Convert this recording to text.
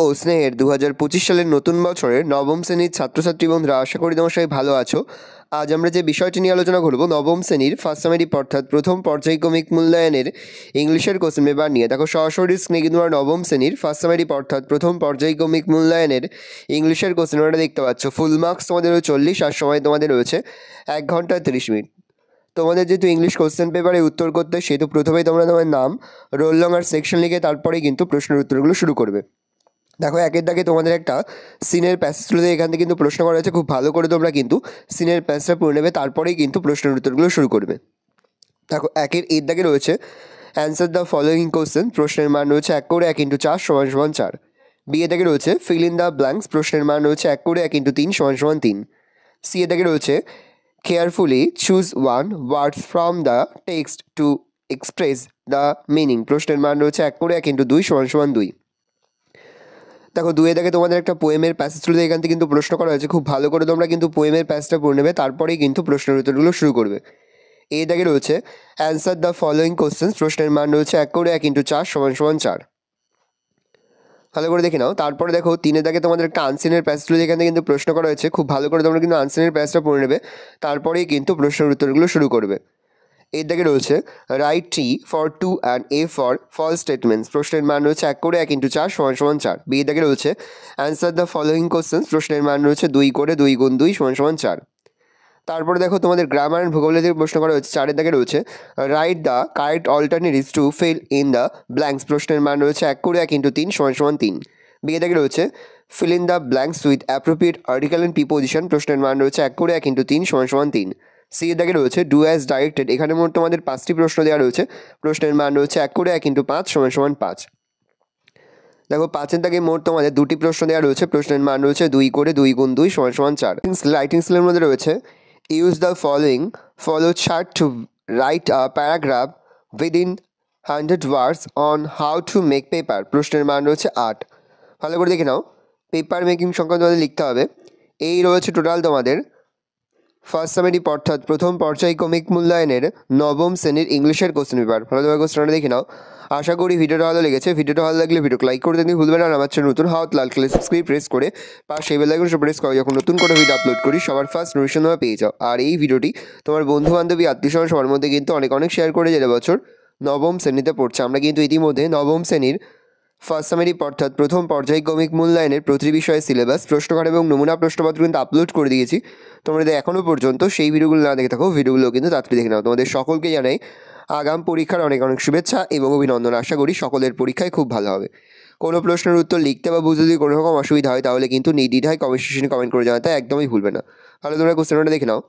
ও স্নেহের 2025 সালের নতুন বছরের নবম শ্রেণীর ছাত্রছাত্রী বন্ধুরা, আশা করি তোমার সবাই ভালো আছো। আজ আমরা যে বিষয়টি নিয়ে আলোচনা করব নবম শ্রেণীর ফার্স্ট সামারি অর্থাৎ প্রথম পর্যায়ক্রমিক মূল্যায়নের ইংলিশের কোশ্চেন পেপার নিয়ে। দেখো সরাসরি স্ক্রিনে কিন্তু আমরা নবম শ্রেণীর ফার্স্ট সামারি অর্থাৎ প্রথম পর্যায়ক্রমিক মূল্যায়নের ইংলিশের কোশ্চেন পেপারটা দেখতে পাচ্ছ। ফুল মার্কস তোমাদের 40 আর সময় তোমাদের রয়েছে 1 ঘন্টা 30 মিনিট। তোমাদের যেহেতু ইংলিশ কোশ্চেন পেপারে উত্তর করতে, সেহেতু প্রথমেই তোমরা তোমার নাম, রোল নং আর সেকশন লিখে তারপরেই কিন্তু প্রশ্নের উত্তরগুলো শুরু করবে। দেখো একের দাগে তোমাদের একটা সিনের প্যাসেজ তুলে এখান থেকে কিন্তু প্রশ্ন করা হয়েছে, খুব ভালো করে তোমরা কিন্তু সিনের প্যাসেজটা পড়ে নেবে, তারপরেই কিন্তু প্রশ্নের উত্তরগুলো শুরু করবে। দেখো এর দাগে রয়েছে অ্যান্সার দ্য ফলোয়িং কোশ্চেন, প্রশ্নের মান রয়েছে 1 করে 1 × 4 = 4। বি এর দাগে রয়েছে ফিল ইন দ্য ব্ল্যাঙ্কস, প্রশ্নের মান রয়েছে 1 করে 1 × 3 = 3। সি এর দাগে রয়েছে carefully choose one words from the text to express the meaning, প্রশ্নের মান রয়েছে 1 করে 1 × 2 = 2। দেখো দুয়ে দেখে তোমাদের একটা পোয়েমের প্যাসেজ তুলে এখান থেকে কিন্তু প্রশ্ন করা হয়েছে, খুব ভালো করে তোমরা কিন্তু পোয়েমের প্যাসেজটা পড়ে নেবে, তারপরেই কিন্তু প্রশ্নের উত্তরগুলো শুরু করবে। এই দাগে রয়েছে অ্যান্সার দ্য ফলোয়িং কোশ্চেন, প্রশ্নের মান রয়েছে 1 করে 1 × 4 = 4। ভালো করে দেখে নাও। তারপরে দেখো 3 দাগে তোমাদের একটা আনসিনের প্যাসেজ তুলে এখান থেকে কিন্তু প্রশ্ন করা হয়েছে, খুব ভালো করে তোমরা কিন্তু আনসিনের প্যাসেজটা পড়ে নেবে, তারপরেই কিন্তু প্রশ্নের উত্তরগুলো শুরু করবে। এর দাগে রয়েছে write T for true and F for false statements, প্রশ্নের মান রয়েছে 1 করে 1 × 4 = 4। বি এর দাগে রয়েছে অ্যান্সার দ্য ফলোয়িং কোশ্চেন্স, প্রশ্নের মান রয়েছে 2 করে 2 × 2 = 4। তারপরে দেখো তোমাদের গ্রামার অ্যান্ড ভূগোল থেকে প্রশ্ন করা হচ্ছে, 4 দাগে রয়েছে write the correct alternatives to fill in the blanks, প্রশ্নের মান রয়েছে 1 করে 1 × 3 = 3। বি এর দাগে রয়েছে fill in the blanks with appropriate article and preposition, প্রশ্নের মান রয়েছে 1 করে 1 × 3 = 3। সি এর দাগে রয়েছে ডু অ্যাজ ডাইরেক্টেড, এখানে মোট তোমাদের 5টি প্রশ্ন দেওয়া রয়েছে, প্রশ্নের মান রয়েছে 1 করে 1 × 5 = 5। দেখো 5 দাগে মোট তোমাদের 2টি প্রশ্ন দেওয়া রয়েছে, প্রশ্নের মান রয়েছে 2 করে 2 × 2 = 4। রাইটিং স্কিলের মধ্যে রয়েছে use the following flow chart to write a paragraph within 100 words on how to make paper, প্রশ্নের মান রয়েছে 8। ভালো করে দেখে নাও, পেপার মেকিং সংক্রান্ত তোমাদের লিখতে হবে। এই রয়েছে টোটাল তোমাদের ফার্স্ট সামারি অর্থাৎ প্রথম পর্যায়ক্রমিক মূল্যায়নের নবম শ্রেণীর ইংলিশের কোশ্চেন পেপার। ভালোভাবে কোশ্চেনটা দেখে নাও। আশা করি ভিডিওটা ভালো লেগেছে। ভিডিওটা ভালো লাগলে ভিডিওকে লাইক করে দিতে ভুলবেন না, আর আমার চ্যানেল নতুন হাত লাল কালার সাবস্ক্রাইব প্রেস করে পাশে বেল আইকনটা প্রেস করে যখন নতুন করে ভিডিও আপলোড করি সবার ফার্স্ট নোটিফিকেশন পেয়ে যাও। আর এই ভিডিওটি তোমার বন্ধু বান্ধবী আত্মীয়স্বজন সবার মধ্যে কিন্তু অনেক শেয়ার করে যে বছর নবম শ্রেণীতে পড়ছে। আমরা কিন্তু ইতিমধ্যে নবম শ্রেণীর ফার্স্ট সামারি অর্থাৎ প্রথম পর্যায়ক্রমিক মূল্যায়নের প্রতি বিষয়ে সিলেবাস, প্রশ্নকার এবং নমুনা প্রশ্নপত্র কিন্তু আপলোড করে দিয়েছি। তোমরা যদি এখনও পর্যন্ত সেই ভিডিওগুলো না দেখে থাকো, ভিডিওগুলো কিন্তু তাড়াতাড়ি দেখে নাও। তোমাদের সকলকে জানাই আগাম পরীক্ষার অনেক শুভেচ্ছা এবং অভিনন্দন। আশা করি সকলের পরীক্ষায় খুব ভালো হবে। কোনো প্রশ্নের উত্তর লিখতে বা বুঝতে যদি কোনো রকম অসুবিধা হয় তাহলে কিন্তু নির্দ্বিধায় কমেন্ট সেকশনে কমেন্ট করে জানাতে একদমই ভুলবে না। ভালো তোমরা কোশ্চেনটা দেখে নাও।